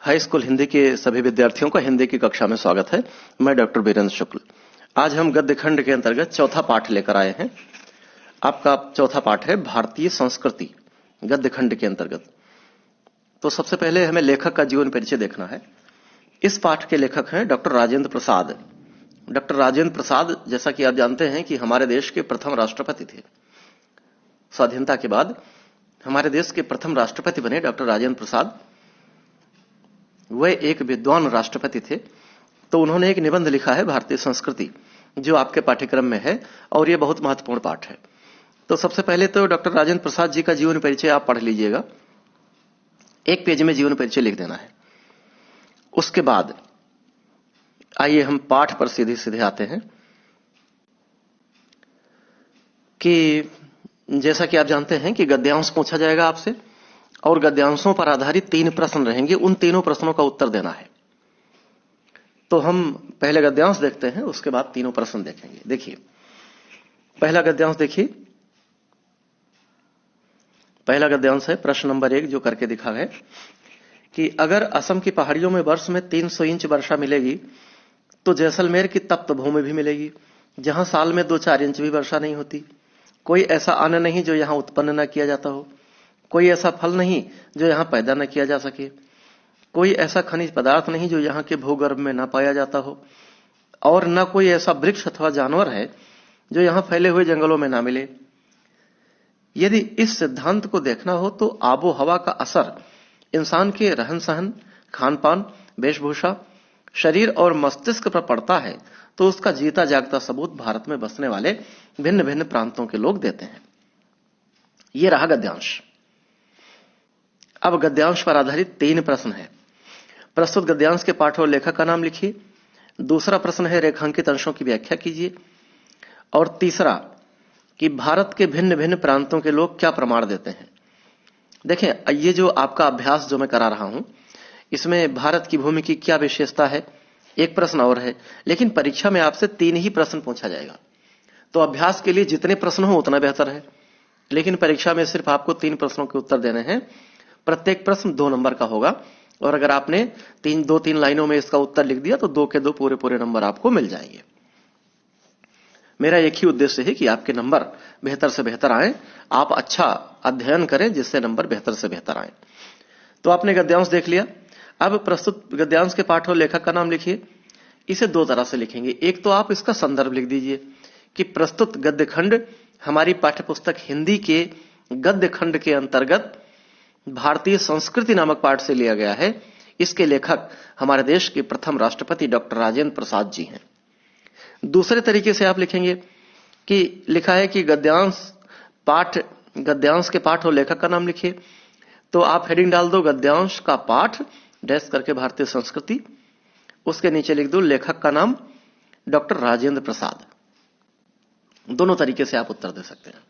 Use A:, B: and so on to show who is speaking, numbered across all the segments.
A: High school Hindi के सभी विद्यार्थियों का हिंदी की कक्षा में स्वागत है। मैं डॉक्टर बीरेंद्र शुक्ल। आज हम गद्य खंड के अंतर्गत चौथा पाठ लेकर आए हैं। आपका चौथा पाठ है भारतीय संस्कृति, गद्य खंड के अंतर्गत। तो सबसे पहले हमें लेखक का जीवन परिचय देखना है। इस पाठ के लेखक हैं डॉक्टर राजेंद्र प्रसाद। डॉक्टर राजेंद्र प्रसाद, जैसा कि आप जानते हैं कि हमारे देश के प्रथम राष्ट्रपति थे। स्वाधीनता के बाद हमारे देश के प्रथम राष्ट्रपति बने डॉक्टर राजेंद्र प्रसाद। वे एक विद्वान राष्ट्रपति थे। तो उन्होंने एक निबंध लिखा है भारतीय संस्कृति, जो आपके पाठ्यक्रम में है और यह बहुत महत्वपूर्ण पाठ है। तो सबसे पहले तो डॉक्टर राजेंद्र प्रसाद जी का जीवन परिचय आप पढ़ लीजिएगा। एक पेज में जीवन परिचय लिख देना है। उसके बाद आइए हम पाठ पर सीधे सीधे आते हैं कि जैसा कि आप जानते हैं कि गद्यांश पूछा जाएगा आपसे और गद्यांशों पर आधारित 3 प्रश्न रहेंगे। उन तीनों प्रश्नों का उत्तर देना है। तो हम पहले गद्यांश देखते हैं, उसके बाद तीनों प्रश्न देखेंगे। देखिए, पहला गद्यांश देखिए। पहला गद्यांश है प्रश्न नंबर 1, जो करके दिखा है कि अगर असम की पहाड़ियों में वर्ष में 300 इंच वर्षा मिलेगी तो जैसलमेर की तप्त भूमि भी मिलेगी, जहां साल में 2-4 इंच भी वर्षा नहीं होती। कोई ऐसा अन्न नहीं जो यहां उत्पन्न न किया जाता हो, कोई ऐसा फल नहीं जो यहां पैदा न किया जा सके, कोई ऐसा खनिज पदार्थ नहीं जो यहां के भूगर्भ में न पाया जाता हो, और न कोई ऐसा वृक्ष अथवा जानवर है जो यहां फैले हुए जंगलों में ना मिले। यदि इस सिद्धांत को देखना हो तो आबो हवा का असर इंसान के रहन सहन, खान पान, वेशभूषा, शरीर और मस्तिष्क पर पड़ता है तो उसका जीता जागता सबूत भारत में बसने वाले भिन्न भिन्न प्रांतों के लोग देते हैं। यह रहा गद्यांश। अब गद्यांश पर आधारित 3 प्रश्न है। प्रस्तुत गद्यांश के पाठ और लेखक का नाम लिखिए। दूसरा प्रश्न है रेखांकित अंशों की व्याख्या कीजिए। और तीसरा कि भारत के भिन्न भिन्न प्रांतों के लोग क्या प्रमाण देते हैं। देखें, ये जो आपका अभ्यास जो मैं करा रहा हूं, इसमें भारत की भूमि की क्या विशेषता है, एक प्रश्न और है। लेकिन परीक्षा में आपसे 3 ही प्रश्न पूछा जाएगा। तो अभ्यास के लिए जितने प्रश्न हो उतना बेहतर है, लेकिन परीक्षा में सिर्फ आपको 3 प्रश्नों के उत्तर देने हैं। प्रत्येक प्रश्न 2 नंबर का होगा, और अगर आपने 2-3 लाइनों में इसका उत्तर लिख दिया तो 2 के 2 पूरे नंबर आपको मिल जाएंगे। मेरा एक ही उद्देश्य है कि आपके नंबर बेहतर से बेहतर आए, आप अच्छा अध्ययन करें जिससे नंबर बेहतर से बेहतर आए। तो आपने गद्यांश देख लिया। अब प्रस्तुत गद्यांश के पाठ और लेखक का नाम लिखिए। इसे 2 तरह से लिखेंगे। एक तो आप इसका संदर्भ लिख दीजिए कि प्रस्तुत गद्य खंड हमारी पाठ्यपुस्तक हिंदी के गद्य खंड के अंतर्गत भारतीय संस्कृति नामक पाठ से लिया गया है। इसके लेखक हमारे देश के प्रथम राष्ट्रपति डॉक्टर राजेंद्र प्रसाद जी हैं। दूसरे तरीके से आप लिखेंगे कि लिखा है कि गद्यांश के पाठ और लेखक का नाम लिखिए। तो आप हेडिंग डाल दो गद्यांश का पाठ डैश करके भारतीय संस्कृति, उसके नीचे लिख दो लेखक का नाम डॉक्टर राजेंद्र प्रसाद। दोनों तरीके से आप उत्तर दे सकते हैं।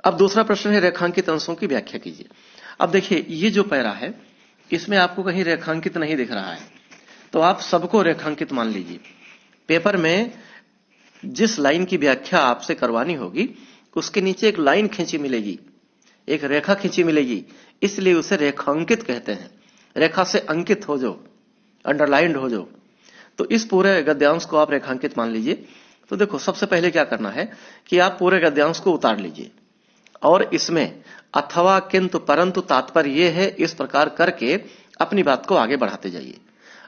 A: अब दूसरा प्रश्न है रेखांकित अंशों की व्याख्या कीजिए। अब देखिए, ये जो पैरा है इसमें आपको कहीं रेखांकित नहीं दिख रहा है, तो आप सबको रेखांकित मान लीजिए। पेपर में जिस लाइन की व्याख्या आपसे करवानी होगी उसके नीचे एक लाइन खींची मिलेगी, एक रेखा खींची मिलेगी, इसलिए उसे रेखांकित कहते हैं। रेखा से अंकित हो जो, अंडरलाइंड हो जो। तो इस पूरे गद्यांश को आप रेखांकित मान लीजिए। तो देखो, सबसे पहले क्या करना है कि आप पूरे गद्यांश को उतार लीजिए और इसमें अथवा, किंतु, परंतु, तात्पर्य यह है, इस प्रकार करके अपनी बात को आगे बढ़ाते जाइए।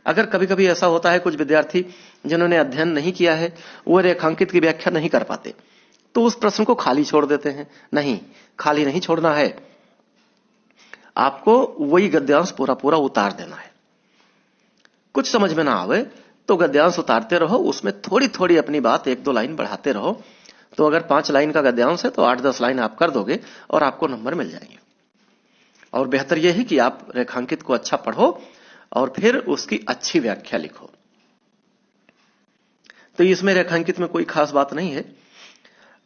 A: अगर कभी कभी ऐसा होता है कुछ विद्यार्थी जिन्होंने अध्ययन नहीं किया है वो रेखांकित की व्याख्या नहीं कर पाते, तो उस प्रश्न को खाली छोड़ देते हैं। नहीं, खाली नहीं छोड़ना है, आपको वही गद्यांश पूरा उतार देना है। कुछ समझ में ना आवे तो गद्यांश उतारते रहो, उसमें थोड़ी थोड़ी अपनी बात 1-2 लाइन बढ़ाते रहो। तो अगर 5 लाइन का गद्यांश है तो 8-10 लाइन आप कर दोगे और आपको नंबर मिल जाएंगे। और बेहतर यह है कि आप रेखांकित को अच्छा पढ़ो और फिर उसकी अच्छी व्याख्या लिखो। तो इसमें रेखांकित में कोई खास बात नहीं है।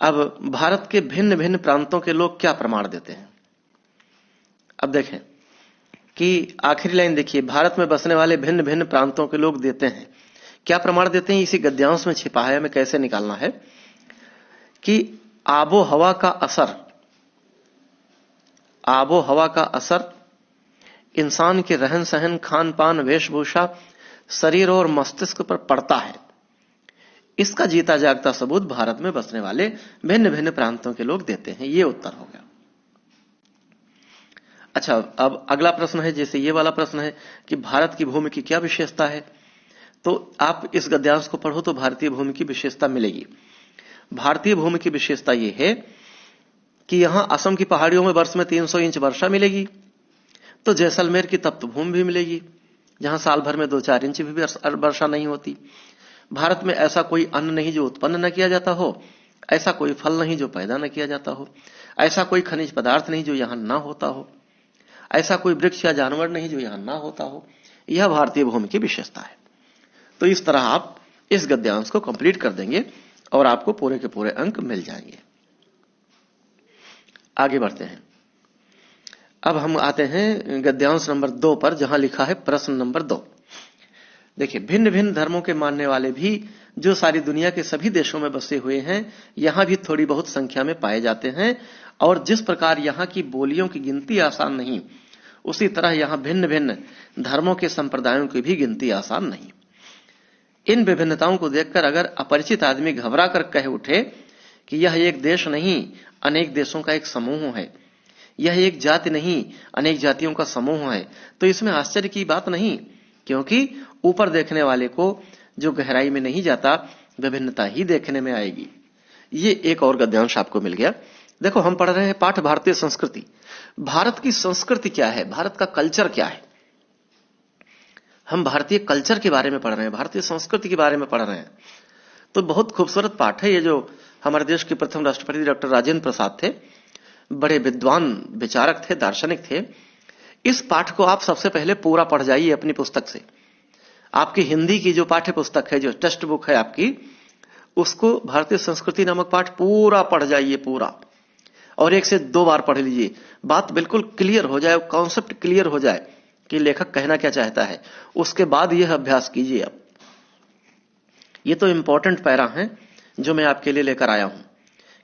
A: अब भारत के भिन्न भिन्न प्रांतों के लोग क्या प्रमाण देते हैं। अब देखें कि आखिरी लाइन देखिए, भारत में बसने वाले भिन्न भिन्न प्रांतों के लोग देते हैं। क्या प्रमाण देते हैं, इसी गद्यांश में छिपा है। हमें कैसे निकालना है कि आबो हवा का असर इंसान के रहन सहन, खान पान, वेशभूषा, शरीर और मस्तिष्क पर पड़ता है, इसका जीता जागता सबूत भारत में बसने वाले भिन्न भिन्न प्रांतों के लोग देते हैं। ये उत्तर हो गया। अच्छा, अब अगला प्रश्न है, जैसे ये वाला प्रश्न है कि भारत की भूमि की क्या विशेषता है, तो आप इस गद्यांश को पढ़ो तो भारतीय भूमि की विशेषता मिलेगी। भारतीय भूमि की विशेषता यह है कि यहां असम की पहाड़ियों में वर्ष में 300 इंच वर्षा मिलेगी, तो जैसलमेर की तप्त भूमि भी मिलेगी, जहां साल भर में 2-4 इंच भी वर्षा नहीं होती। भारत में ऐसा कोई अन्न नहीं जो उत्पन्न न किया जाता हो, ऐसा कोई फल नहीं जो पैदा न किया जाता हो, ऐसा कोई खनिज पदार्थ नहीं जो यहां ना होता हो, ऐसा कोई वृक्ष या जानवर नहीं जो यहां ना होता हो। यह भारतीय भूमि की विशेषता है। तो इस तरह आप इस गद्यांश को कंप्लीट कर देंगे और आपको पूरे के पूरे अंक मिल जाएंगे। आगे बढ़ते हैं। अब हम आते हैं गद्यांश नंबर 2 पर, जहां लिखा है प्रश्न नंबर 2। देखिए, भिन्न भिन्न धर्मों के मानने वाले भी जो सारी दुनिया के सभी देशों में बसे हुए हैं, यहां भी थोड़ी बहुत संख्या में पाए जाते हैं। और जिस प्रकार यहां की बोलियों की गिनती आसान नहीं, उसी तरह यहां भिन्न भिन्न धर्मों के संप्रदायों की भी गिनती आसान नहीं। इन विभिन्नताओं को देखकर अगर अपरिचित आदमी घबरा कर कह उठे कि यह एक देश नहीं, अनेक देशों का एक समूह है, यह एक जाति नहीं, अनेक जातियों का समूह है, तो इसमें आश्चर्य की बात नहीं, क्योंकि ऊपर देखने वाले को जो गहराई में नहीं जाता, विभिन्नता ही देखने में आएगी। ये एक और गद्यांश आपको मिल गया। देखो, हम पढ़ रहे हैं पाठ भारतीय संस्कृति। भारत की संस्कृति क्या है, भारत का कल्चर क्या है। हम भारतीय कल्चर के बारे में पढ़ रहे हैं, भारतीय संस्कृति के बारे में पढ़ रहे हैं। तो बहुत खूबसूरत पाठ है ये, जो हमारे देश के प्रथम राष्ट्रपति डॉक्टर राजेंद्र प्रसाद थे, बड़े विद्वान विचारक थे, दार्शनिक थे। इस पाठ को आप सबसे पहले पूरा पढ़ जाइए अपनी पुस्तक से। आपकी हिंदी की जो पाठ्य पुस्तक है, जो टेक्स्ट बुक है आपकी, उसको भारतीय संस्कृति नामक पाठ पूरा पढ़ जाइए, पूरा, और 1 से 2 बार पढ़ लीजिए। बात बिल्कुल क्लियर हो जाए, कॉन्सेप्ट क्लियर हो जाए कि लेखक कहना क्या चाहता है, उसके बाद यह अभ्यास कीजिए। अब ये तो इंपॉर्टेंट पैरा है जो मैं आपके लिए लेकर आया हूं,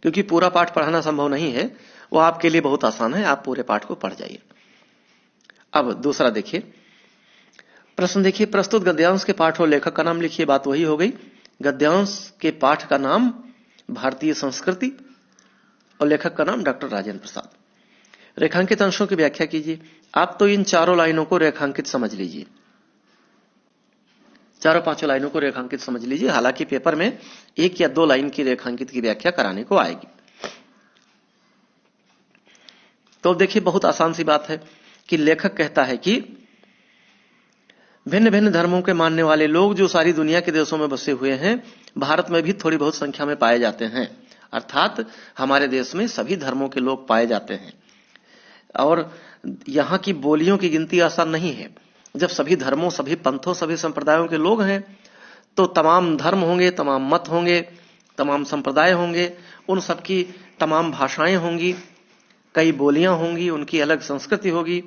A: क्योंकि पूरा पाठ पढ़ाना संभव नहीं है, वो आपके लिए बहुत आसान है। आप पूरे पाठ को पढ़ जाइए। अब दूसरा देखिए प्रश्न, देखिए, प्रस्तुत गद्यांश के पाठ और लेखक का नाम लिखिए। बात वही हो गई, गद्यांश के पाठ का नाम भारतीय संस्कृति और लेखक का नाम डॉक्टर राजेंद्र प्रसाद। रेखांकित अंशों की व्याख्या कीजिए। आप तो इन चारों लाइनों को रेखांकित समझ लीजिए, चारों पांचों लाइनों को रेखांकित समझ लीजिए। हालांकि पेपर में 1 या 2 लाइन की रेखांकित की व्याख्या कराने को आएगी। तो देखिए, बहुत आसान सी बात है कि लेखक कहता है कि भिन्न भिन्न धर्मों के मानने वाले लोग जो सारी दुनिया के देशों में बसे हुए हैं, भारत में भी थोड़ी बहुत संख्या में पाए जाते हैं। अर्थात हमारे देश में सभी धर्मों के लोग पाए जाते हैं, और यहां की बोलियों की गिनती आसान नहीं है। जब सभी धर्मों, सभी पंथों, सभी संप्रदायों के लोग हैं, तो तमाम धर्म होंगे, तमाम मत होंगे, तमाम संप्रदाय होंगे, उन सबकी तमाम भाषाएं होंगी, कई बोलियां होंगी, उनकी अलग संस्कृति होगी।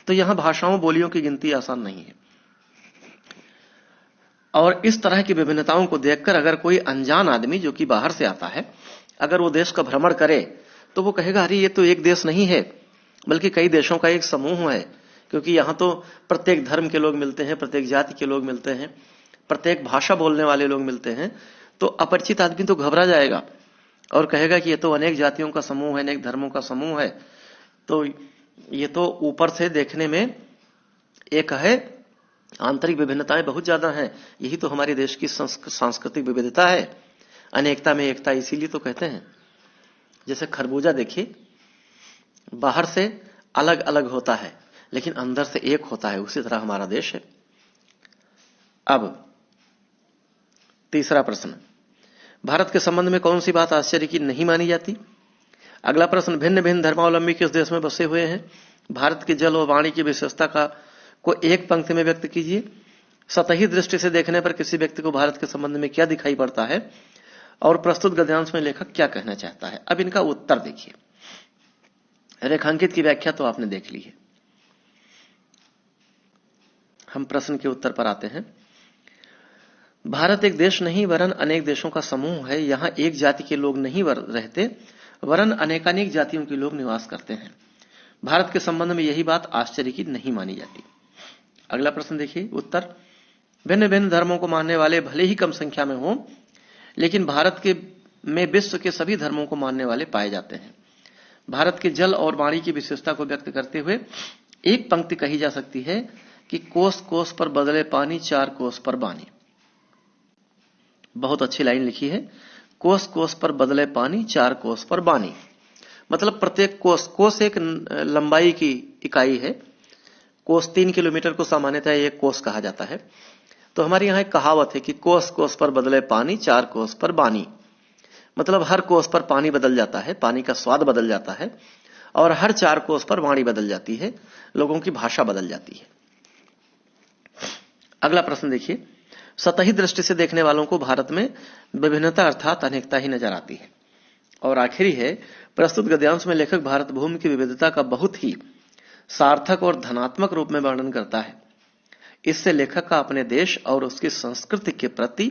A: तो यहां भाषाओं, बोलियों की गिनती आसान नहीं है। और इस तरह की विभिन्नताओं को देखकर अगर कोई अनजान आदमी जो कि बाहर से आता है, अगर वो देश का भ्रमण करे, तो वो कहेगा, अरे ये तो एक देश नहीं है, बल्कि कई देशों का एक समूह है, क्योंकि यहां तो प्रत्येक धर्म के लोग मिलते हैं, प्रत्येक जाति के लोग मिलते हैं, प्रत्येक भाषा बोलने वाले लोग मिलते हैं। तो अपरिचित आदमी तो घबरा जाएगा और कहेगा कि ये तो अनेक जातियों का समूह है, अनेक धर्मों का समूह है। तो ये तो ऊपर से देखने में एक है, आंतरिक विभिन्नताएं बहुत ज्यादा हैं। यही तो हमारे देश की सांस्कृतिक विविधता है, अनेकता में एकता, इसीलिए तो कहते हैं। जैसे खरबूजा देखिए, बाहर से अलग अलग होता है लेकिन अंदर से एक होता है, उसी तरह हमारा देश है। अब तीसरा प्रश्न, भारत के संबंध में कौन सी बात आश्चर्य की नहीं मानी जाती। अगला प्रश्न, भिन्न भिन्न धर्मावलंबी किस देश में बसे हुए हैं। भारत की जल और वाणी की विशेषता को एक पंक्ति में व्यक्त कीजिए। सतही दृष्टि से देखने पर किसी व्यक्ति को भारत के संबंध में क्या दिखाई पड़ता है, और प्रस्तुत गद्यांश में लेखक क्या कहना चाहता है। अब इनका उत्तर देखिए। रेखांकित की व्याख्या तो आपने देख ली है। हम प्रश्न के उत्तर पर आते हैं। भारत एक देश नहीं वरन अनेक देशों का समूह है। यहां एक जाति के लोग नहीं रहते, वरन अनेकानेक जातियों के लोग निवास करते हैं। भारत के संबंध में यही बात आश्चर्य की नहीं मानी जाती। अगला प्रश्न देखिए उत्तर। भिन्न भिन्न धर्मों को मानने वाले भले ही कम संख्या में हों, लेकिन भारत के में विश्व के सभी धर्मों को मानने वाले पाए जाते हैं। भारत के जल और वाणी की विशेषता को व्यक्त करते हुए एक पंक्ति कही जा सकती है कि कोस कोस पर बदले पानी, चार कोस पर बानी। बहुत अच्छी लाइन लिखी है, कोस कोस पर बदले पानी, चार कोस पर बानी। मतलब प्रत्येक कोस, कोस एक लंबाई की इकाई है। कोस 3 किलोमीटर को सामान्यतः एक कोस कहा जाता है। तो हमारे यहां एक कहावत है कि कोस कोस पर बदले पानी, चार कोस पर बानी। मतलब हर कोस पर पानी बदल जाता है, पानी का स्वाद बदल जाता है, और हर 4 कोस पर वाणी बदल जाती है, लोगों की भाषा बदल जाती है। अगला प्रश्न देखिए। सतही दृष्टि से देखने वालों को भारत में विभिन्नता अर्थात अनेकता ही नजर आती है। और आखिरी है, प्रस्तुत गद्यांश में लेखक भारत भूमि की विविधता का बहुत ही सार्थक और धनात्मक रूप में वर्णन करता है। इससे लेखक का अपने देश और उसकी संस्कृति के प्रति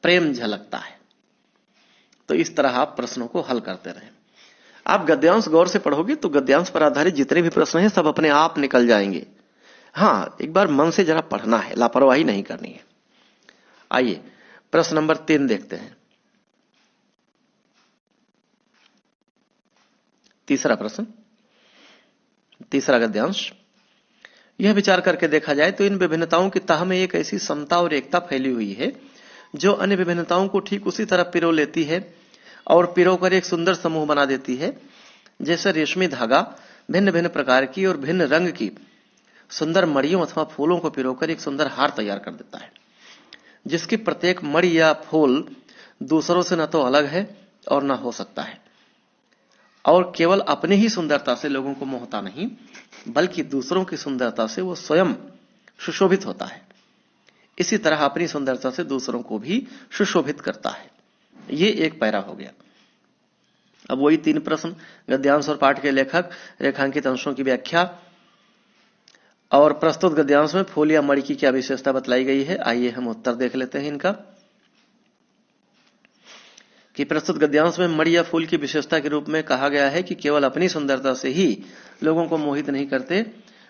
A: प्रेम झलकता है। तो इस तरह आप प्रश्नों को हल करते रहें। आप गद्यांश गौर से पढ़ोगे तो गद्यांश पर आधारित जितने भी प्रश्न हैं सब अपने आप निकल जाएंगे। हाँ, एक बार मन से जरा पढ़ना है, लापरवाही नहीं करनी है। आइए प्रश्न नंबर 3 देखते हैं। तीसरा प्रश्न, तीसरा गद्यांश। यह विचार करके देखा जाए तो इन विभिन्नताओं की तह में एक ऐसी समता और एकता फैली हुई है जो अन्य विभिन्नताओं को ठीक उसी तरह पिरो लेती है और पिरोकर एक सुंदर समूह बना देती है, जैसे रेशमी धागा भिन्न भिन्न प्रकार की और भिन्न रंग की सुंदर मड़ियों अथवा फूलों को पिरोकर एक सुंदर हार तैयार कर देता है, जिसकी प्रत्येक मड़ी या फूल दूसरों से न तो अलग है और न हो सकता है, और केवल अपनी ही सुंदरता से लोगों को मोहता नहीं, बल्कि दूसरों की सुंदरता से वो स्वयं सुशोभित होता है। इसी तरह अपनी सुंदरता से दूसरों को भी सुशोभित करता है। ये एक पैरा हो गया। अब वही 3 प्रश्न, गद्यांश और पाठ के लेखक, रेखांकित अंशों की व्याख्या, और प्रस्तुत गद्यांश में फूल या मणि की क्या विशेषता बतलाई गई है। आइए हम उत्तर देख लेते हैं इनका। कि प्रस्तुत गद्यांश में मणि या फूल की विशेषता के रूप में कहा गया है कि केवल अपनी सुंदरता से ही लोगों को मोहित नहीं करते,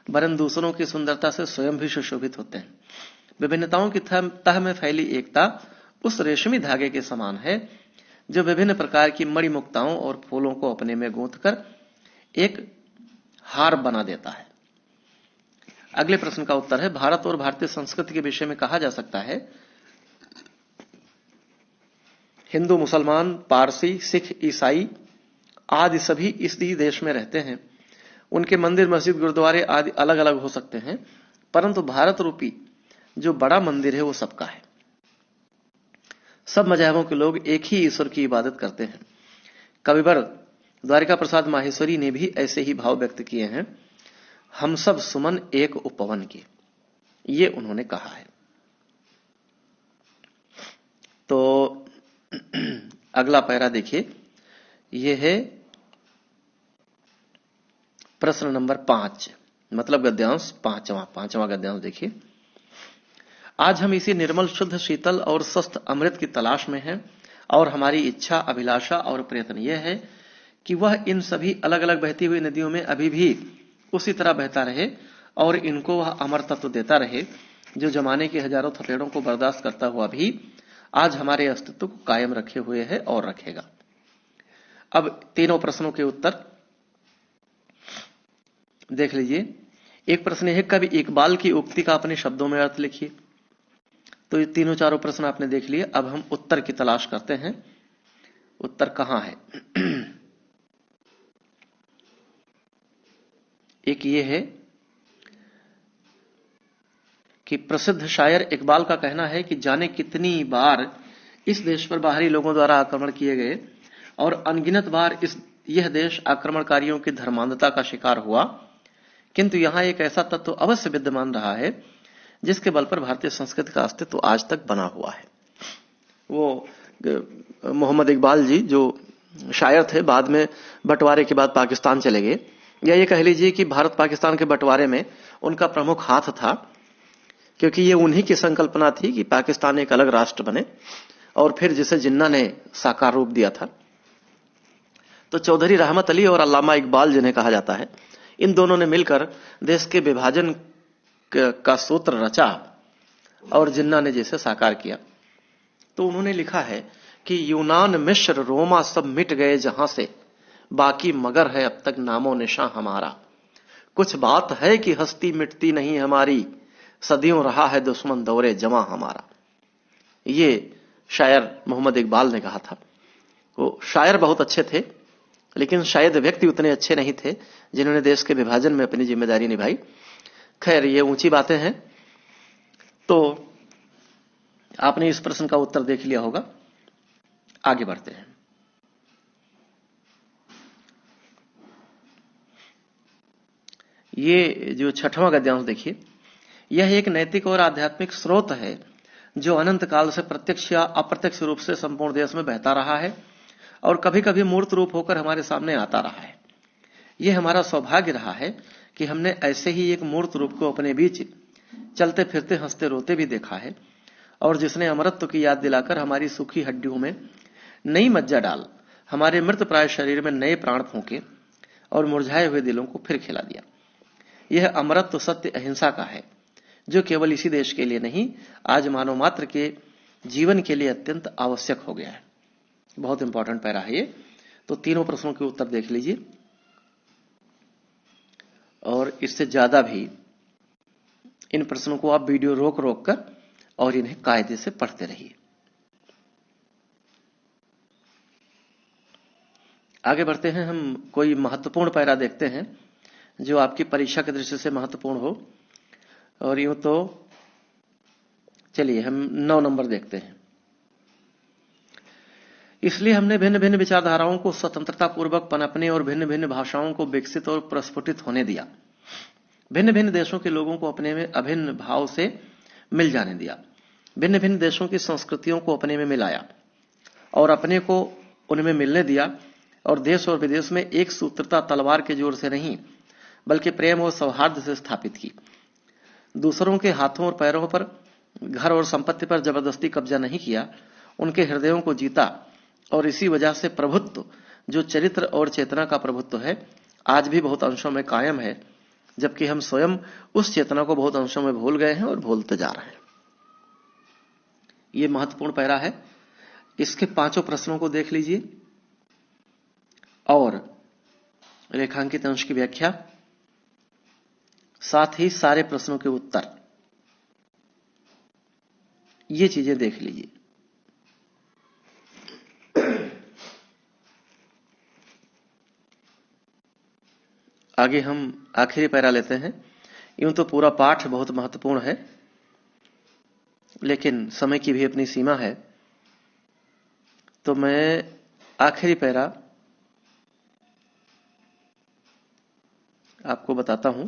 A: वरन दूसरों की सुंदरता से स्वयं भी सुशोभित होते हैं। विभिन्नताओं की तह में फैली एकता उस रेशमी धागे के समान है जो विभिन्न प्रकार की मणि मुक्ताओं और फूलों को अपने में गूंथकर एक हार बना देता है। अगले प्रश्न का उत्तर है, भारत और भारतीय संस्कृति के विषय में कहा जा सकता है, हिंदू, मुसलमान, पारसी, सिख, ईसाई आदि सभी इसी देश में रहते हैं। उनके मंदिर, मस्जिद, गुरुद्वारे आदि अलग अलग हो सकते हैं, परंतु भारत रूपी जो बड़ा मंदिर है वो सबका है। सब मजहबों के लोग एक ही ईश्वर की इबादत करते हैं। कविवर द्वारिका प्रसाद माहेश्वरी ने भी ऐसे ही भाव व्यक्त किए हैं। हम सब सुमन एक उपवन के, ये उन्होंने कहा है। तो अगला पैरा देखिए, यह है प्रश्न नंबर 5, मतलब गद्यांश पांचवा गद्यांश देखिए। आज हम इसी निर्मल, शुद्ध, शीतल और स्वस्थ अमृत की तलाश में हैं, और हमारी इच्छा, अभिलाषा और प्रयत्न यह है कि वह इन सभी अलग अलग बहती हुई नदियों में अभी भी उसी तरह बहता रहे और इनको वह अमर तत्व देता रहे जो जमाने के हजारों थपेड़ों को बर्दाश्त करता हुआ भी आज हमारे अस्तित्व को कायम रखे हुए है और रखेगा। अब तीनों प्रश्नों के उत्तर देख लीजिए। एक प्रश्न है, कवि इकबाल की उक्ति का अपने शब्दों में अर्थ लिखिए। तो ये तीनों चारों प्रश्न आपने देख लिए। अब हम उत्तर की तलाश करते हैं। उत्तर कहां है? एक ये है कि प्रसिद्ध शायर इकबाल का कहना है कि जाने कितनी बार इस देश पर बाहरी लोगों द्वारा आक्रमण किए गए और अनगिनत बार यह देश आक्रमणकारियों की धर्मांधता का शिकार हुआ, किंतु यहां एक ऐसा तत्व अवश्य विद्यमान रहा है जिसके बल पर भारतीय संस्कृति का अस्तित्व आज तक बना हुआ है। वो मोहम्मद इकबाल जी जो शायर थे, बाद में बंटवारे के बाद पाकिस्तान चले गए, या ये कह लीजिए कि भारत पाकिस्तान के बंटवारे में उनका प्रमुख हाथ था, क्योंकि ये उन्हीं की संकल्पना थी कि पाकिस्तान एक अलग राष्ट्र बने, और फिर जिसे जिन्ना ने साकार रूप दिया था। तो चौधरी रहमत अली और अल्लामा इकबाल जिन्हें कहा जाता है, इन दोनों ने मिलकर देश के विभाजन का सूत्र रचा और जिन्ना ने जैसे साकार किया। तो उन्होंने लिखा है कि यूनान मिस्र रोमा सब मिट गए जहां से, बाकी मगर है अब तक नामो निशान हमारा। कुछ बात है कि हस्ती मिटती नहीं हमारी, सदियों रहा है दुश्मन दौरे जमा हमारा। ये शायर मोहम्मद इकबाल ने कहा था। वो शायर बहुत अच्छे थे, लेकिन शायद व्यक्ति उतने अच्छे नहीं थे जिन्होंने देश के विभाजन में अपनी जिम्मेदारी निभाई। खैर, ये ऊंची बातें हैं। तो आपने इस प्रश्न का उत्तर देख लिया होगा। आगे बढ़ते हैं। ये जो छठवां गद्यांश देखिए, यह एक नैतिक और आध्यात्मिक स्रोत है जो अनंत काल से प्रत्यक्ष या अप्रत्यक्ष रूप से संपूर्ण देश में बहता रहा है और कभी कभी मूर्त रूप होकर हमारे सामने आता रहा है। यह हमारा सौभाग्य रहा है कि हमने ऐसे ही एक मूर्त रूप को अपने बीच चलते फिरते हंसते रोते भी देखा है, और जिसने अमरत्व की याद दिलाकर हमारी सूखी हड्डियों में नई मज्जा डाल हमारे मृत प्राय शरीर में नए प्राण फूंके और मुरझाए हुए दिलों को फिर खिला दिया। यह अमरत्व सत्य अहिंसा का है, जो केवल इसी देश के लिए नहीं, आज मानव मात्र के जीवन के लिए अत्यंत आवश्यक हो गया है। बहुत इंपॉर्टेंट पैरा है ये। तो तीनों प्रश्नों के उत्तर देख लीजिए, और इससे ज्यादा भी इन प्रश्नों को आप वीडियो रोक रोक कर और इन्हें कायदे से पढ़ते रहिए। आगे बढ़ते हैं। हम कोई महत्वपूर्ण पैरा देखते हैं जो आपकी परीक्षा की दृष्टि से महत्वपूर्ण हो। और यूं तो चलिए हम 9 नंबर देखते हैं। इसलिए हमने भिन्न भिन्न विचारधाराओं को स्वतंत्रता पूर्वक पनपने और भिन्न भिन्न भाषाओं को विकसित और प्रस्फुटित होने दिया। भिन्न भिन्न देशों के लोगों को अपने में अभिन्न भाव से मिल जाने दिया। भिन्न भिन्न देशों की संस्कृतियों को अपने में मिलाया और अपने को उनमें मिलने दिया, और देश और विदेश में एक सूत्रता तलवार के जोर से नहीं, बल्कि प्रेम और सौहार्द से स्थापित की। दूसरों के हाथों और पैरों पर, घर और संपत्ति पर जबरदस्ती कब्जा नहीं किया, उनके हृदयों को जीता। और इसी वजह से प्रभुत्व, जो चरित्र और चेतना का प्रभुत्व है, आज भी बहुत अंशों में कायम है, जबकि हम स्वयं उस चेतना को बहुत अंशों में भूल गए हैं और भूलते जा रहे हैं। यह महत्वपूर्ण पैरा है। इसके 5 प्रश्नों को देख लीजिए और रेखांकित अंश की व्याख्या, साथ ही सारे प्रश्नों के उत्तर, ये चीजें देख लीजिए। आगे हम आखिरी पैरा लेते हैं। यूं तो पूरा पाठ बहुत महत्वपूर्ण है, लेकिन समय की भी अपनी सीमा है, तो मैं आखिरी पैरा आपको बताता हूं।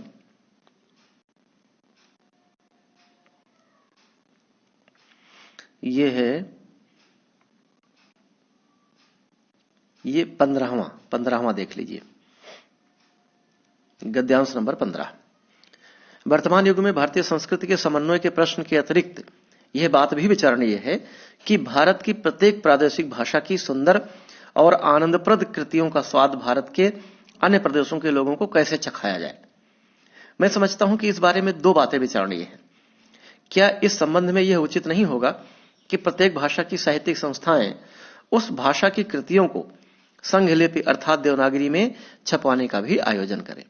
A: ये है, ये 15वां देख लीजिए, गद्यांश नंबर 15। वर्तमान युग में भारतीय संस्कृति के समन्वय के प्रश्न के अतिरिक्त यह बात भी विचारणीय है कि भारत की प्रत्येक प्रादेशिक भाषा की सुंदर और आनंदप्रद कृतियों का स्वाद भारत के अन्य प्रदेशों के लोगों को कैसे चखाया जाए। मैं समझता हूं कि इस बारे में 2 बातें विचारणीय हैं। क्या इस संबंध में यह उचित नहीं होगा कि प्रत्येक भाषा की साहित्यिक संस्थाएं उस भाषा की कृतियों को संघ लिपि अर्थात देवनागरी में छपवाने का भी आयोजन करें।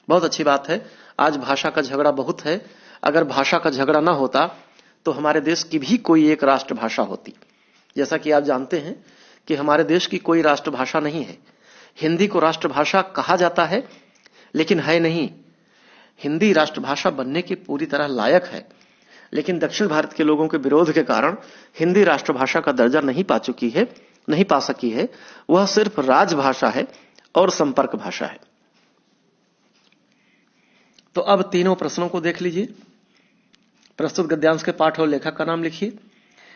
A: बहुत अच्छी बात है। आज भाषा का झगड़ा बहुत है। अगर भाषा का झगड़ा ना होता तो हमारे देश की भी कोई एक राष्ट्रभाषा होती। जैसा कि आप जानते हैं कि हमारे देश की कोई राष्ट्रभाषा नहीं है। हिंदी को राष्ट्रभाषा कहा जाता है, लेकिन है नहीं। हिंदी राष्ट्रभाषा बनने की पूरी तरह लायक है, लेकिन दक्षिण भारत के लोगों के विरोध के कारण हिंदी राष्ट्रभाषा का दर्जा नहीं पा सकी है। वह सिर्फ राजभाषा है और संपर्क भाषा है। तो अब तीनों प्रश्नों को देख लीजिए। प्रस्तुत गद्यांश के पाठ और लेखक का नाम लिखिए,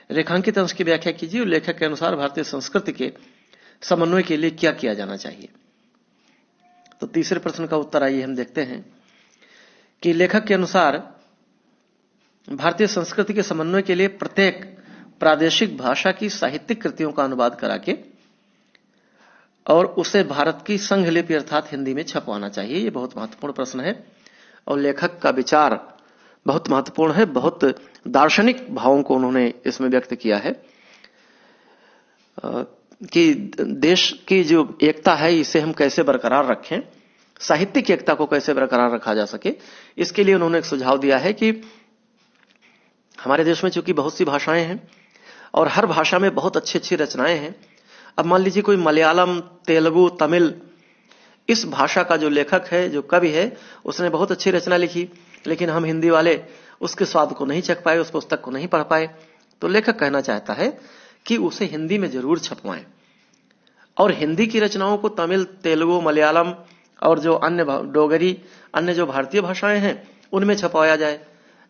A: रेखांकित अंश की व्याख्या कीजिए और लेखक के अनुसार भारतीय संस्कृति के समन्वय के लिए क्या किया जाना चाहिए। तो तीसरे प्रश्न का उत्तर आइए हम देखते हैं कि लेखक के अनुसार भारतीय संस्कृति के समन्वय के लिए प्रत्येक प्रादेशिक भाषा की साहित्यिक कृतियों का अनुवाद करा के और उसे भारत की संघ लिपि अर्थात हिंदी में छपवाना चाहिए। ये बहुत महत्वपूर्ण प्रश्न है और लेखक का विचार बहुत महत्वपूर्ण है, बहुत दार्शनिक भावों को उन्होंने इसमें व्यक्त किया है कि देश की जो एकता है इसे हम कैसे बरकरार रखें, साहित्यिक एकता को कैसे बरकरार रखा जा सके। इसके लिए उन्होंने एक सुझाव दिया है कि हमारे देश में चूंकि बहुत सी भाषाएं हैं और हर भाषा में बहुत अच्छी अच्छी रचनाएं हैं। अब मान लीजिए कोई मलयालम, तेलुगु, तमिल, इस भाषा का जो लेखक है, जो कवि है, उसने बहुत अच्छी रचना लिखी, लेकिन हम हिंदी वाले उसके स्वाद को नहीं चख पाए, उस पुस्तक को नहीं पढ़ पाए। तो लेखक कहना चाहता है कि उसे हिंदी में जरूर छपवाएं और हिंदी की रचनाओं को तमिल, तेलुगु, मलयालम और जो अन्य डोगरी, अन्य जो भारतीय भाषाएं हैं उनमें छपवाया जाए,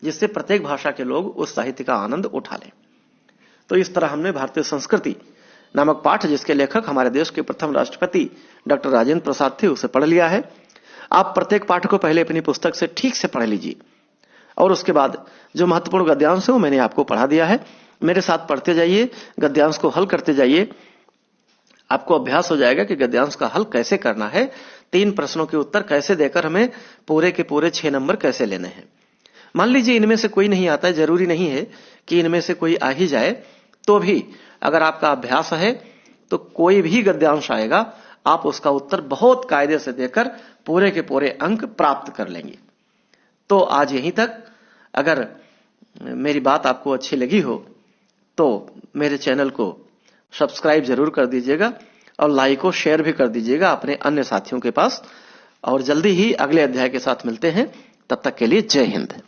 A: जिससे प्रत्येक भाषा के लोग उस साहित्य का आनंद उठा लें। तो इस तरह हमने भारतीय संस्कृति नामक पाठ, जिसके लेखक हमारे देश के प्रथम राष्ट्रपति डॉक्टर राजेंद्र प्रसाद थे, उसे पढ़ लिया है। आप प्रत्येक पाठ को पहले अपनी पुस्तक से ठीक से पढ़ लीजिए और उसके बाद जो महत्वपूर्ण गद्यांश है वो मैंने आपको पढ़ा दिया है। मेरे साथ पढ़ते जाइए, गद्यांश को हल करते जाइए। आपको अभ्यास हो जाएगा कि गद्यांश का हल कैसे करना है, 3 प्रश्नों के उत्तर कैसे देकर हमें पूरे के पूरे 6 नंबर कैसे लेने हैं। मान लीजिए इनमें से कोई नहीं आता है, जरूरी नहीं है कि इनमें से कोई आ ही जाए, तो भी अगर आपका अभ्यास है तो कोई भी गद्यांश आएगा, आप उसका उत्तर बहुत कायदे से देकर पूरे के पूरे अंक प्राप्त कर लेंगे। तो आज यहीं तक। अगर मेरी बात आपको अच्छी लगी हो तो मेरे चैनल को सब्सक्राइब जरूर कर दीजिएगा और लाइक और शेयर भी कर दीजिएगा अपने अन्य साथियों के पास। और जल्दी ही अगले अध्याय के साथ मिलते हैं। तब तक के लिए जय हिंद।